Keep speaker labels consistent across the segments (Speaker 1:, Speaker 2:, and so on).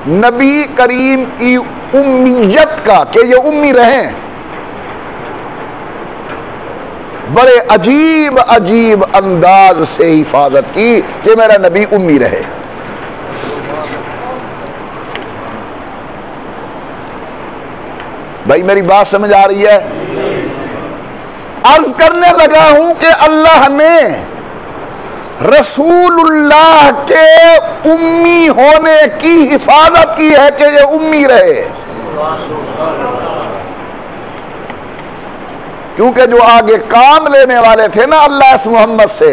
Speaker 1: नबी करीम की उम्मियत का, कि ये उम्मी रहें, बड़े अजीब अजीब अंदाज से हिफाजत की कि मेरा नबी उम्मी रहे। भाई मेरी बात समझ आ रही है? अर्ज करने लगा हूं कि अल्लाह ने रसूलुल्लाह के उम्मी होने की हिफाजत की है कि ये उम्मी रहे, क्योंकि जो आगे काम लेने वाले थे ना अल्लाह इस मोहम्मद से,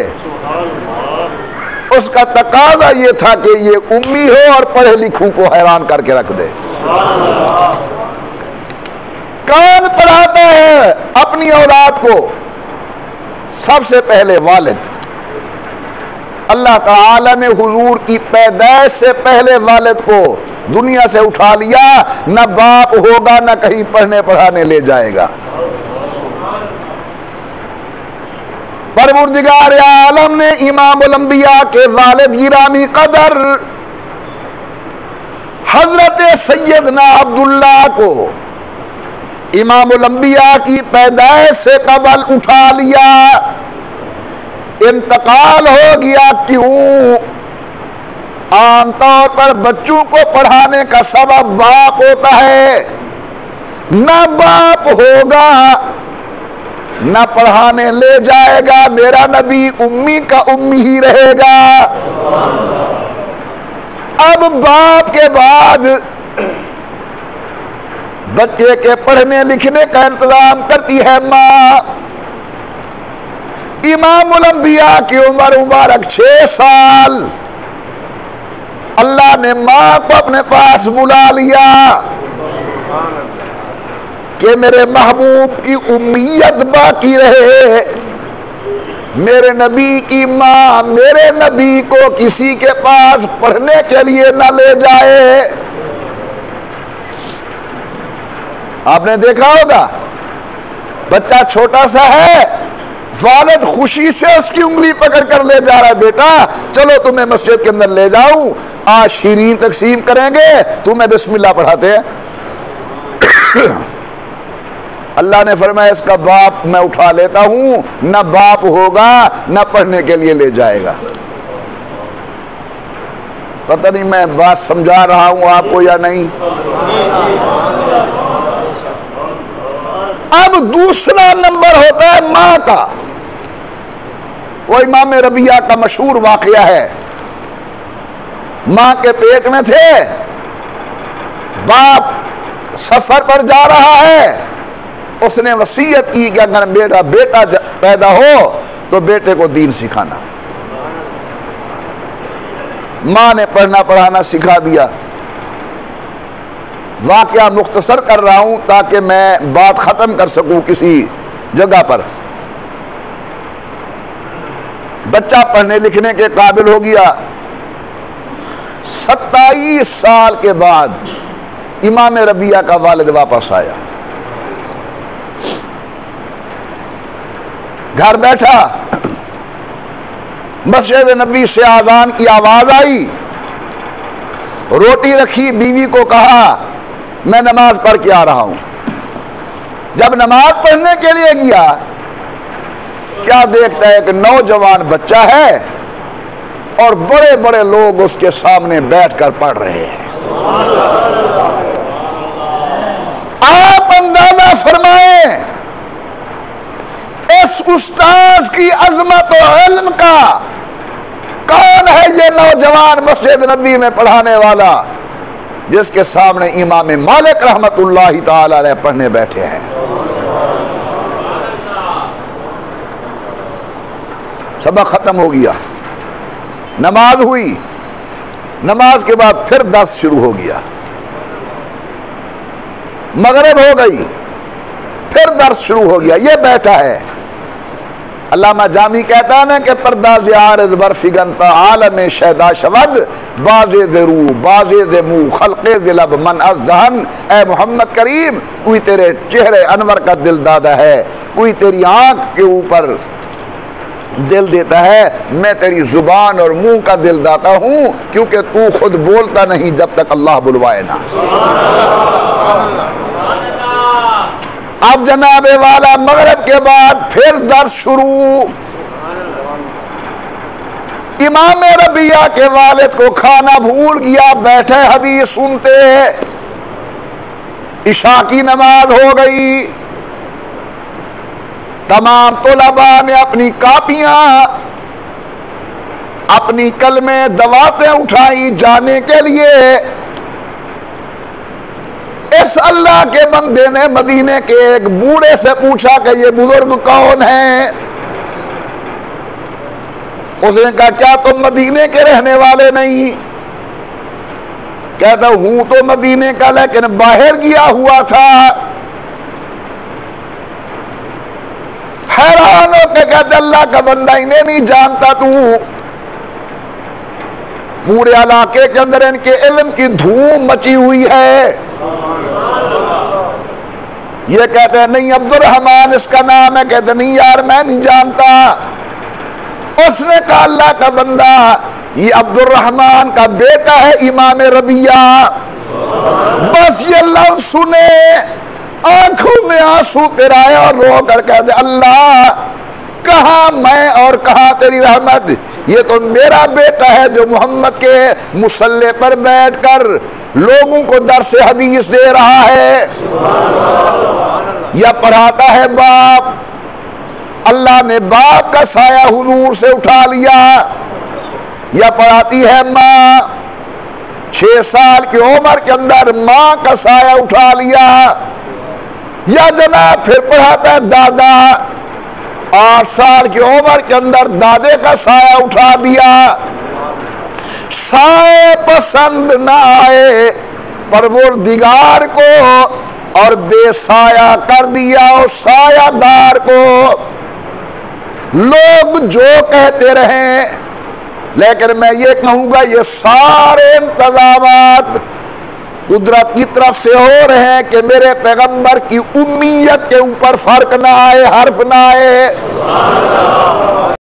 Speaker 1: उसका तकाजा ये था कि ये उम्मी हो और पढ़े लिखों को हैरान करके रख दे। कौन पढ़ाता है अपनी औलाद को? सबसे पहले वालिद। अल्लाह ताला ने हुजूर की पैदाइश से पहले वालिद को दुनिया से उठा लिया। न बाप होगा न कहीं पढ़ने पढ़ाने ले जाएगा। परवरदिगार आलम ने इमामुल अंबिया के वालिद गिरामी कदर हजरत सैयदना अब्दुल्लाह को इमामुल अंबिया की पैदाइश से कबल उठा लिया। इंतकाल हो गया। क्यों? आमतौर पर बच्चों को पढ़ाने का सबब बाप होता है। न बाप होगा न पढ़ाने ले जाएगा। मेरा नबी उम्मी का उम्मी ही रहेगा। अब बाप के बाद बच्चे के पढ़ने लिखने का इंतजाम करती है माँ। इमामुल अंबिया की उम्र मुबारक 6 साल। अल्लाह ने माँ को अपने पास बुला लिया कि मेरे महबूब की उम्मीयत बाकी रहे। मेरे नबी की माँ मेरे नबी को किसी के पास पढ़ने के लिए न ले जाए। आपने देखा होगा बच्चा छोटा सा है, वालिद खुशी से उसकी उंगली पकड़ कर ले जा रहा है। बेटा चलो तुम्हें मस्जिद के अंदर ले जाऊं, आज शीरीन तकसीम करेंगे, तुम्हें बिस्मिल्लाह पढ़ाते हैं। अल्लाह ने फरमाया इसका बाप मैं उठा लेता हूं। न बाप होगा न पढ़ने के लिए ले जाएगा। पता नहीं मैं बात समझा रहा हूं आपको या नहीं। अब दूसरा नंबर होता है मां का। वो इमाम रबिया का मशहूर वाकया है। मां के पेट में थे, बाप सफर पर जा रहा है। उसने वसीयत की कि अगर मेरा बेटा पैदा हो तो बेटे को दीन सिखाना। मां ने पढ़ना पढ़ाना सिखा दिया। वाकया मुख्तसर कर रहा हूं ताकि मैं बात खत्म कर सकूं किसी जगह पर। बच्चा पढ़ने लिखने के काबिल हो गया। 27 साल के बाद इमाम रबिया का वालिद वापस आया। घर बैठा, मस्जिद नबी से आजान की आवाज आई। रोटी रखी, बीवी को कहा मैं नमाज पढ़ के आ रहा हूं। जब नमाज पढ़ने के लिए गया, क्या देखता है कि नौजवान बच्चा है और बड़े बड़े लोग उसके सामने बैठकर पढ़ रहे हैं। आप अंदाजा फरमाएं इस उस्ताद की अजमत और इल्म का। कौन है ये नौजवान मस्जिद नबी में पढ़ाने वाला जिसके सामने इमाम मालिक रहमतुल्लाहि ताला अलैह पढ़ने बैठे हैं। सबक खत्म हो गया, नमाज हुई। नमाज के बाद फिर दर्स शुरू हो गया। मगरिब हो गई, फिर दर्स शुरू हो गया। ये बैठा है। अल्लामा जामी कहता है ना कि पर्दाज़ आरिज़ बरफिगंता आलम शहदा शवद बाज़े ज़रू बाज़े ज़मू खल्क़े ज़लब मन अज़दहन। ए मोहम्मद करीम, कोई तेरे चेहरे अनवर का दिल दादा है, कोई तेरी आंख के ऊपर दिल देता है, मैं तेरी जुबान और मुंह का दिल दाता हूं, क्योंकि तू खुद बोलता नहीं जब तक अल्लाह बुलवाए ना। अब जनाबे वाला मगरिब के बाद फिर दर्स शुरू। इमाम रबिया के वालिद को खाना भूल गया, बैठे हदीस सुनते। इशा की नमाज हो गई। तमाम तोलबा ने अपनी कापियां, अपनी कलमे दवातें उठाई जाने के लिए। इस अल्लाह के बंदे ने मदीने के एक बूढ़े से पूछा कि ये बुजुर्ग कौन है। उसने कहा, क्या तुम मदीने के रहने वाले नहीं? कहता हूं तो मदीने का, लेकिन बाहर गया हुआ था। हैरान होकर कहते, अल्लाह का बंदा, इन्हें नहीं जानता तू? पूरे इलाके के अंदर इनके इल्म की धूम मची हुई है। ये कहते हैं, नहीं अब्दुल रहमान इसका नाम है। कहते नहीं यार, मैं नहीं जानता। उसने कहा, अल्लाह का बंदा, ये अब्दुल रहमान का बेटा है इमाम रबिया। बस ये लफ्ज़ सुने आंखों में आंसू गिराए और रो कर कहते, अल्लाह कहाँ मैं और कहाँ तेरी रहमत। ये तो मेरा बेटा है जो मोहम्मद के मुसल्ले पर बैठकर लोगों को दर्स हदीस दे रहा है, या पढ़ाता है बाप। अल्लाह ने बाप का साया हुजूर से उठा लिया। या पढ़ाती है माँ, 6 साल की उम्र के अंदर माँ का साया उठा लिया। या जनाब फिर पढ़ाता है दादा, 8 साल की उम्र के अंदर दादे का साया उठा दिया। साए पसंद ना आए परवरदिगार को और बेसाया कर दिया और सायादार को। लोग जो कहते रहें, लेकिन मैं ये कहूंगा ये सारे इंतजामात कुदरत की तरफ से हो रहे हैं कि मेरे पैगंबर की उम्मीयत के ऊपर फर्क ना आए, हर्फ ना आए।